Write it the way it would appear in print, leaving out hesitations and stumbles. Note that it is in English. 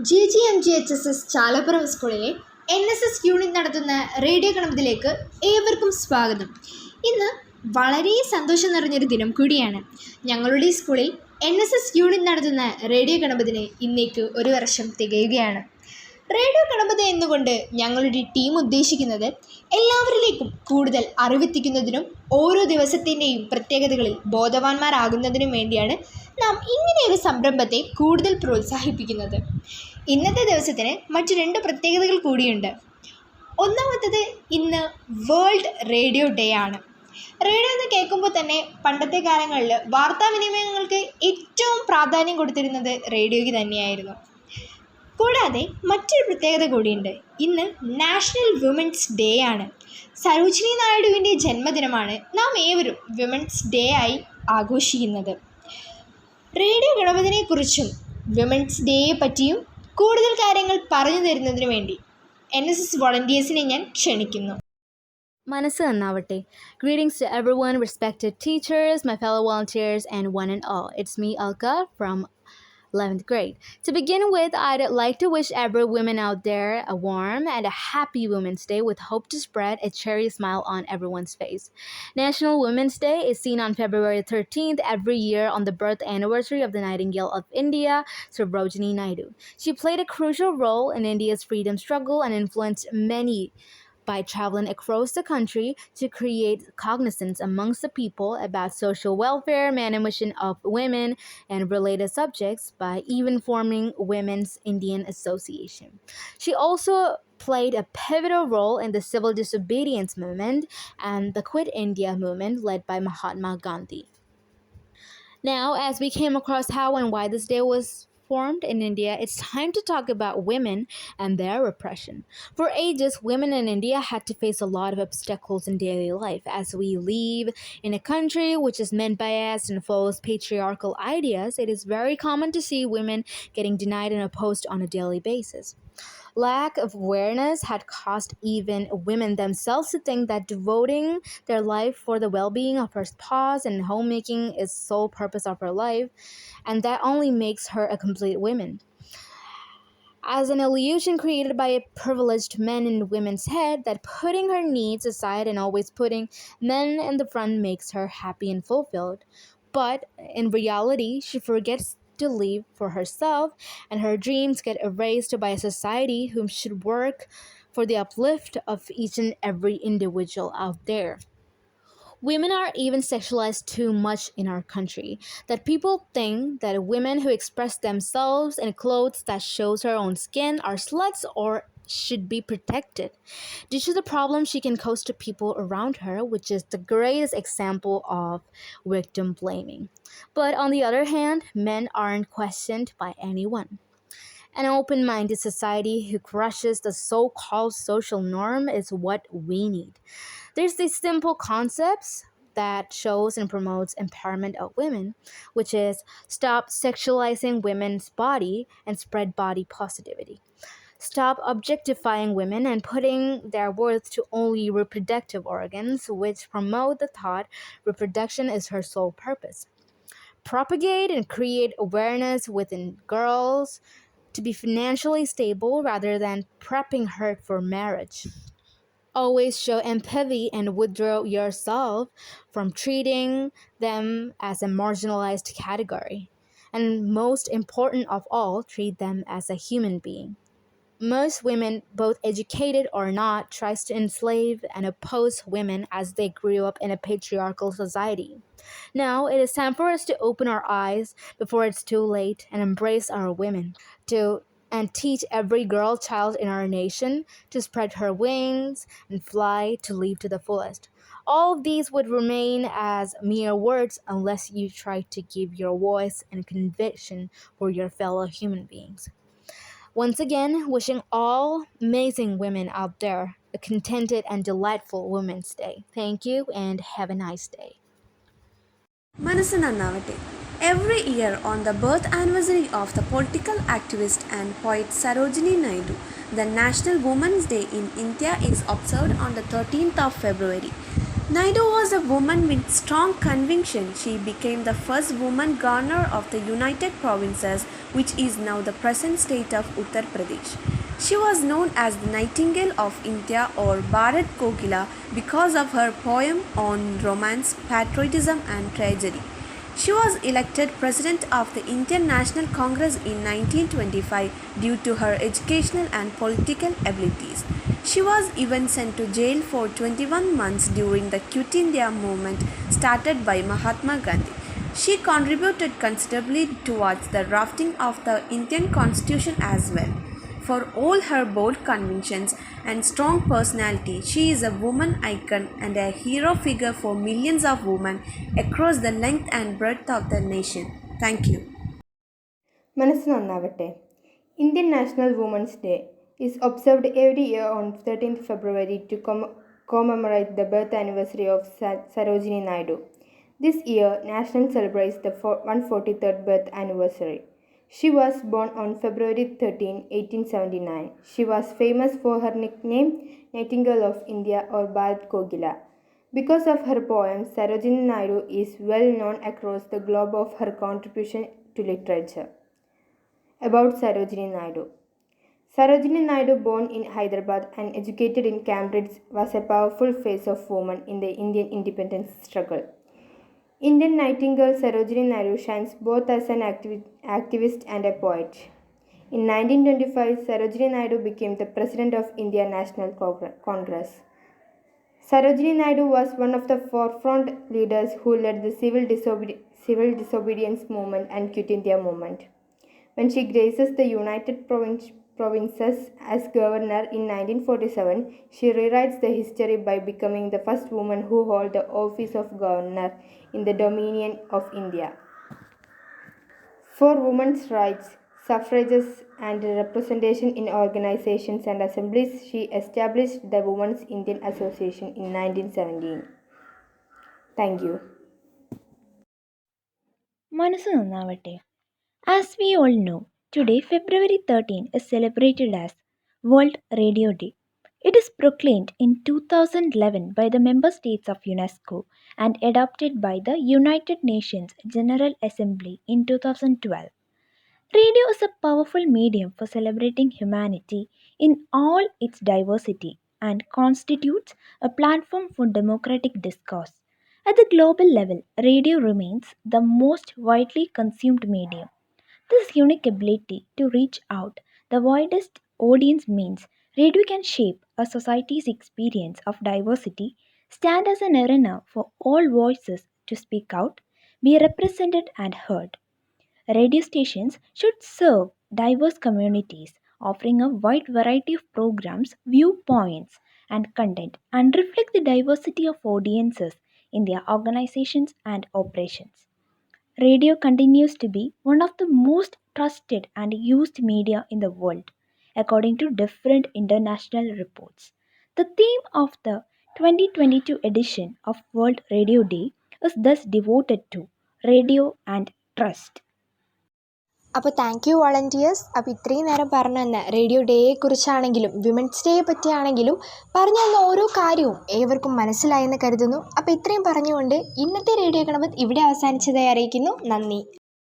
GGMGHSS Chalappuram സ്കൂളിലെ NSS unit നടത്തുന്ന radio ഗണപതിയിലേക്ക് ഏവർക്കും സ്വാഗതം. ഇന്ന് വളരെ സന്തോഷം നിറഞ്ഞൊരു ദിനം കൂടിയാണ്. ഞങ്ങളുടെ സ്കൂളിൽ NSS യൂണിറ്റ് നടത്തുന്ന റേഡിയോ ഗണപതിന് ഇന്നേക്ക് ഒരു വർഷം തികയുകയാണ്. റേഡിയോ ഗണപതി എന്നുകൊണ്ട് ഞങ്ങളുടെ ടീം ഉദ്ദേശിക്കുന്നത് എല്ലാവരിലേക്കും കൂടുതൽ അറിവെത്തിക്കുന്നതിനും ഓരോ ദിവസത്തിൻ്റെയും പ്രത്യേകതകളിൽ ബോധവാന്മാരാകുന്നതിനും വേണ്ടിയാണ് നാം ഇങ്ങനെയൊരു സംരംഭത്തെ കൂടുതൽ പ്രോത്സാഹിപ്പിക്കുന്നത്. ഇന്നത്തെ ദിവസത്തിന് മറ്റു 2 പ്രത്യേകതകൾ കൂടിയുണ്ട്. ഒന്നാമത്തത്, ഇന്ന് വേൾഡ് റേഡിയോ ഡേ ആണ്. റേഡിയോ എന്ന് കേൾക്കുമ്പോൾ തന്നെ പണ്ടത്തെ കാലങ്ങളിൽ വാർത്താവിനിമയങ്ങൾക്ക് ഏറ്റവും പ്രാധാന്യം കൊടുത്തിരുന്നത് റേഡിയോയ്ക്ക് തന്നെയായിരുന്നു. കൂടാതെ മറ്റൊരു പ്രത്യേകത കൂടിയുണ്ട്. ഇന്ന് നാഷണൽ വിമൻസ് ഡേ ആണ്. സരോജിനി നായിഡുവിൻ്റെ ജന്മദിനമാണ് നാം ഏവരും വിമൻസ് ഡേ ആയി ആഘോഷിക്കുന്നത്. റേഡിയോ ഗണപതിനെക്കുറിച്ചും വിമൻസ് ഡേയെ പറ്റിയും കൂടുതൽ കാര്യങ്ങൾ പറഞ്ഞു തരുന്നതിന് വേണ്ടി NSS വോളണ്ടിയേഴ്സിനെ ഞാൻ ക്ഷണിക്കുന്നു. മനസ്സ് നന്നാവട്ടെ. Greetings to everyone, respected teachers, my fellow volunteers, and one and all. It's me, Alka, from 11th grade. To begin with, I'd like to wish every woman out there a warm and a happy Women's Day with hope to spread a cheery smile on everyone's face. National Women's Day is seen on February 13th every year on the birth anniversary of the Nightingale of India, Sarojini Naidu. She played a crucial role in India's freedom struggle and influenced many by traveling across the country to create cognizance amongst the people about social welfare, manumission of women, and related subjects by even forming Women's Indian Association. She also played a pivotal role in the civil disobedience movement and the Quit India movement led by Mahatma Gandhi. Now, as we came across how and why this day was formed in India, it's time to talk about women and their repression. For ages, women in India had to face a lot of obstacles in daily life. As we live in a country which is men-biased and follows patriarchal ideas, it is very common to see women getting denied and opposed on a daily basis. Lack of awareness had caused even women themselves to think that devoting their life for the well-being of her spouse and homemaking is sole purpose of her life, and that only makes her a complete woman. As an illusion created by a privileged men in women's head that putting her needs aside and always putting men in the front makes her happy and fulfilled. But in reality, she forgets to live for herself, and her dreams get erased by a society whom should work for the uplift of each and every individual out there. Women are even sexualized too much in our country that people think that women who express themselves in clothes that shows her own skin are sluts or should be protected due to the problem she can cause to people around her, which is the greatest example of victim blaming. But on the other hand, men aren't questioned by anyone. An open-minded society who crushes the so-called social norm is what we need. There's these simple concepts that shows and promotes empowerment of women, which is stop sexualizing women's body and spread body positivity. Stop objectifying women and putting their worth to only reproductive organs, which promote the thought reproduction is her sole purpose. Propagate and create awareness within girls to be financially stable rather than prepping her for marriage. Always show empathy and withdraw yourself from treating them as a marginalized category. And most important of all, treat them as a human being. Most women, both educated or not, tries to enslave and oppose women as they grew up in a patriarchal society. Now, it is time for us to open our eyes before it's too late and embrace our women, and teach every girl child in our nation to spread her wings and fly to live to the fullest. All of these would remain as mere words unless you try to give your voice and conviction for your fellow human beings. Once again, wishing all amazing women out there a contented and delightful Women's Day. Thank you and have a nice day. മനസ്സ് നന്നാവട്ടെ. Every year on the birth anniversary of the political activist and poet Sarojini Naidu, the National Women's Day in India is observed on the 13th of February. Naidu was a woman with strong conviction. She became the first woman governor of the United Provinces, which is now the present state of Uttar Pradesh. She was known as the Nightingale of India or Bharat Kokila because of her poem on romance, patriotism, and tragedy. She was elected President of the Indian National Congress in 1925 due to her educational and political abilities. She was even sent to jail for 21 months during the Quit India movement started by Mahatma Gandhi. She contributed considerably towards the drafting of the Indian Constitution as well. For all her bold convictions and strong personality, she is a woman icon and a hero figure for millions of women across the length and breadth of the nation. Thank you. മനസ്സ് നന്നാവട്ടെ. Indian national women's day is observed every year on 13th February to commemorate the birth anniversary of Sarojini Naidu. This year, National celebrates the 143rd birth anniversary. She was born on February 13, 1879. She was famous for her nickname Nightingale of India or Bharat Kokila. Because of her poems, Sarojini Naidu is well known across the globe of her contribution to literature. About Sarojini Naidu. Sarojini Naidu, born in Hyderabad and educated in Cambridge, was a powerful face of woman in the Indian independence struggle. Indian Nightingale Sarojini Naidu shines both as an activist and a poet. In 1925, Sarojini Naidu became the President of Indian National Congress. Sarojini Naidu was one of the forefront leaders who led the civil disobedience movement and Quit India movement. When she graces the United Provinces as governor in 1947, she rewrites the history by becoming the first woman who held the office of governor in the Dominion of India. For women's rights, suffrages, and representation in organizations and assemblies, she established the Women's Indian Association in 1917. Thank you. മനസ്സ് നന്നാവട്ടെ. As we all know, today February 13 is celebrated as World Radio Day. It is proclaimed in 2011 by the member states of UNESCO and adopted by the United Nations General Assembly in 2012. Radio is a powerful medium for celebrating humanity in all its diversity and constitutes a platform for democratic discourse. At the global level, radio remains the most widely consumed medium. This unique ability to reach out the widest audience means radio can shape a society's experience of diversity, stand as an arena for all voices to speak out, be represented and heard. Radio stations should serve diverse communities, offering a wide variety of programs, viewpoints, and content, and reflect the diversity of audiences in their organizations and operations. Radio continues to be one of the most trusted and used media in the world, according to different international reports. The theme of the 2022 edition of World Radio Day is thus devoted to radio and trust. അപ്പോൾ thank you volunteers. അപ്പോൾ ഇത്രയും നേരം പറഞ്ഞു തന്ന radio ഡേയെ കുറിച്ചാണെങ്കിലും women's ഡേയെ പറ്റിയാണെങ്കിലും പറഞ്ഞു തന്ന ഓരോ കാര്യവും ഏവർക്കും മനസ്സിലായെന്ന് കരുതുന്നു. അപ്പോൾ ഇത്രയും പറഞ്ഞുകൊണ്ട് ഇന്നത്തെ റേഡിയോ ഗണപത് ഇവിടെ അവസാനിച്ചതായി അറിയിക്കുന്നു. നന്ദി.